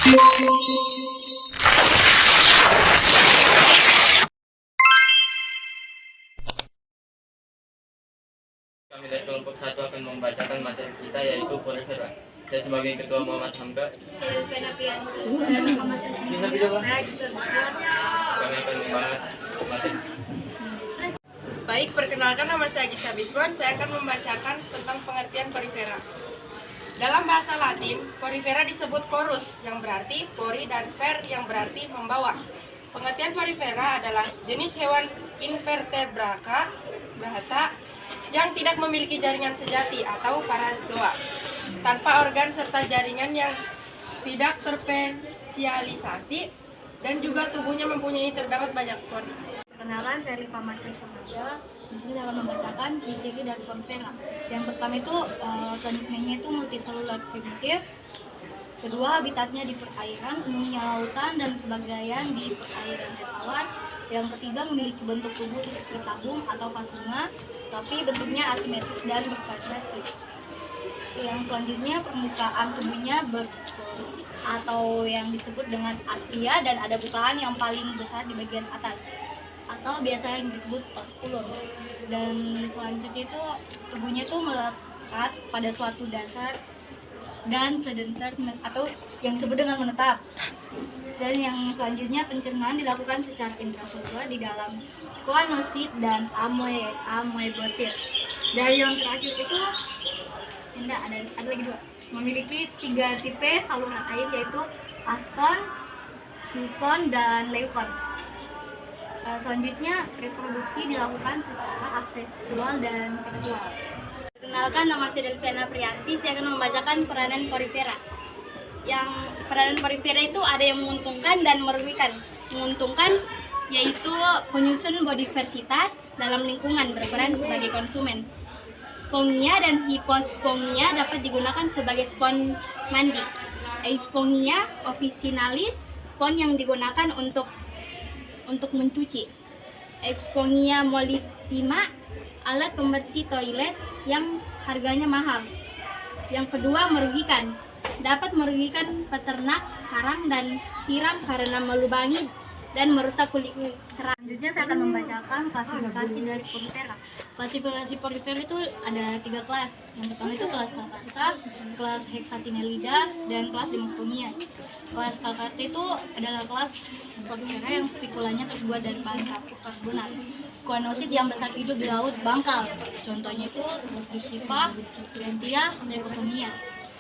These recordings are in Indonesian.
Kami dari kelompok 1 akan membacakan materi kita yaitu Porifera. Saya sebagai Ketua Muhammad Hamka. Saya Elvena Priyanti. Saya Muhammad Hashim. Bisa video Pak? Saya Gisel Biswan. Kami akan membahas materi. Baik, perkenalkan nama saya Gisel Biswan. Saya akan membacakan tentang pengertian porifera. Dalam bahasa Latin, porifera disebut porus yang berarti pori dan fer yang berarti membawa. Pengertian porifera adalah jenis hewan invertebrata yang tidak memiliki jaringan sejati atau parazoa, tanpa organ serta jaringan yang tidak terspesialisasi dan juga tubuhnya mempunyai terdapat banyak pori. Perkenalkan, saya Liva Martri Samaja. Di sini saya akan membacakan ciri-ciri dari porifera. Yang pertama itu organismenya itu multiselular primitif. Kedua, habitatnya di perairan, umumnya lautan dan sebagian di perairan air tawar. Yang ketiga, memiliki bentuk tubuh seperti tabung atau vas bunga, tapi bentuknya asimetris dan bervariasi. Yang selanjutnya, permukaan tubuhnya atau yang disebut dengan astia dan ada bukaan yang paling besar di bagian atas atau biasanya yang disebut osculum. Dan selanjutnya itu tubuhnya itu melekat pada suatu dasar dan sedentar atau yang disebut dengan menetap. Dan yang selanjutnya pencernaan dilakukan secara intraseluler di dalam koanosit dan amoebosit. Dan yang terakhir itu ada lagi dua. Memiliki 3 tipe saluran air yaitu aston, sikon, dan leukon. Selanjutnya reproduksi dilakukan secara aseksual dan seksual. Perkenalkan, nama saya Elvena Priyanti. Saya akan membacakan peranan porifera. Yang peranan porifera itu ada yang menguntungkan dan merugikan. Menguntungkan yaitu penyusun biodiversitas dalam lingkungan, berperan sebagai konsumen. Spongia dan hipospongia dapat digunakan sebagai spons mandi. Euspongia officinalis, spons yang digunakan untuk mencuci. Euspongia mollissima, alat pembersih toilet yang harganya mahal. Yang kedua, merugikan. Dapat merugikan peternak, karang, dan tiram karena melubangi dan merusak kulit kerang. Selanjutnya saya akan membacakan klasifikasi dari porifera. Klasifikasi porifera itu ada 3 kelas. Yang pertama itu kelas Calcata, kelas Hexatinellida, dan kelas Demospongia. Kelas Calcata itu adalah kelas porifera yang spikulanya terbuat dari bahan karbonat. Koanosit yang besar hidup di laut bangkal. Contohnya itu seperti Shiva, Rentia, Leucosonia.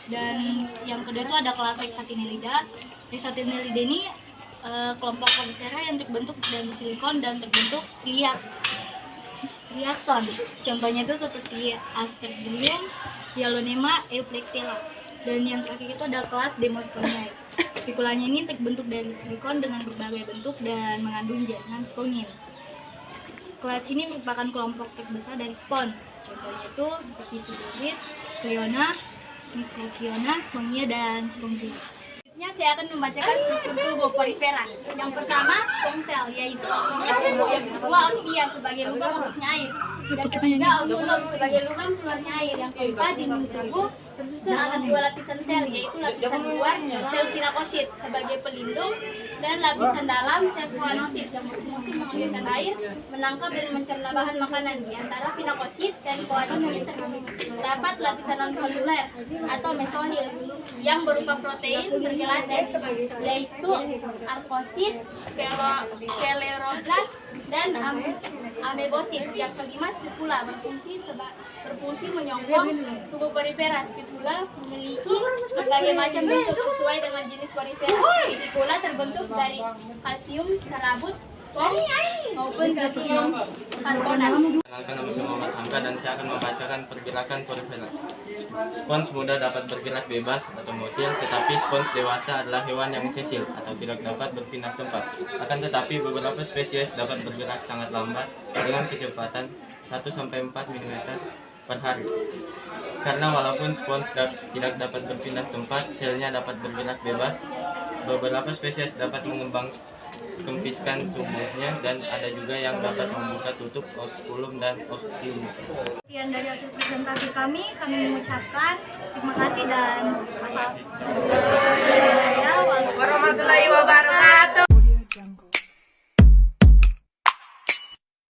Dan yang kedua itu ada kelas Hexatinellida. Hexatinellida ini kelompok porifera yang terbentuk dari silikon dan terbentuk phreaton. Contohnya itu seperti Aspergillium, Hyalonema, Euplectella. Dan yang terakhir itu ada kelas Demospongia. Spikulanya ini terbentuk dari silikon dengan berbagai bentuk dan mengandung jaringan spongin. Kelas ini merupakan kelompok terbesar dari spon. Contohnya itu seperti Sudorit, Cleona, Microcleona, Spongia, dan Spongia. Selanjutnya saya akan membacakan struktur tubuh porifera. Yang pertama, sel, yaitu rongga tubuh. Yang kedua, ostia sebagai lubang masuknya air. Yang ketiga, osculum sebagai lubang keluarnya air. Yang keempat, dinding tubuh tersusun atas 2 lapisan sel, yaitu lapisan luar sel pinakosit sebagai pelindung dan lapisan dalam sel koanosit yang berfungsi mengalirkan air, menangkap dan mencerna bahan makanan. Di antara pinakosit dan koanosit terdapat lapisan non-seluler atau mesohil yang berupa protein bergelases, yaitu arkosit, skleroblast, dan amebosit. Yang kelima, spikula berfungsi menyongkong tubuh porifera. Spikula memiliki berbagai macam bentuk sesuai dengan jenis porifera. Spikula terbentuk dari kalsium serabut maupun kalsium karbonat. Perkenalkan, nama saya Muhammad Hamka dan saya akan membacakan pergerakan porifera. Spons muda dapat bergerak bebas atau motil, tetapi spons dewasa adalah hewan yang sesil atau tidak dapat berpindah tempat. Akan tetapi beberapa spesies dapat bergerak sangat lambat dengan kecepatan 1-4 mm per hari. Karena walaupun spons tidak dapat berpindah tempat, selnya dapat bergerak bebas. Beberapa spesies dapat kempiskan tubuhnya dan ada juga yang dapat membuka tutup osculum dan ostium. Sekian dari hasil presentasi kami mengucapkan terima kasih dan wassalam.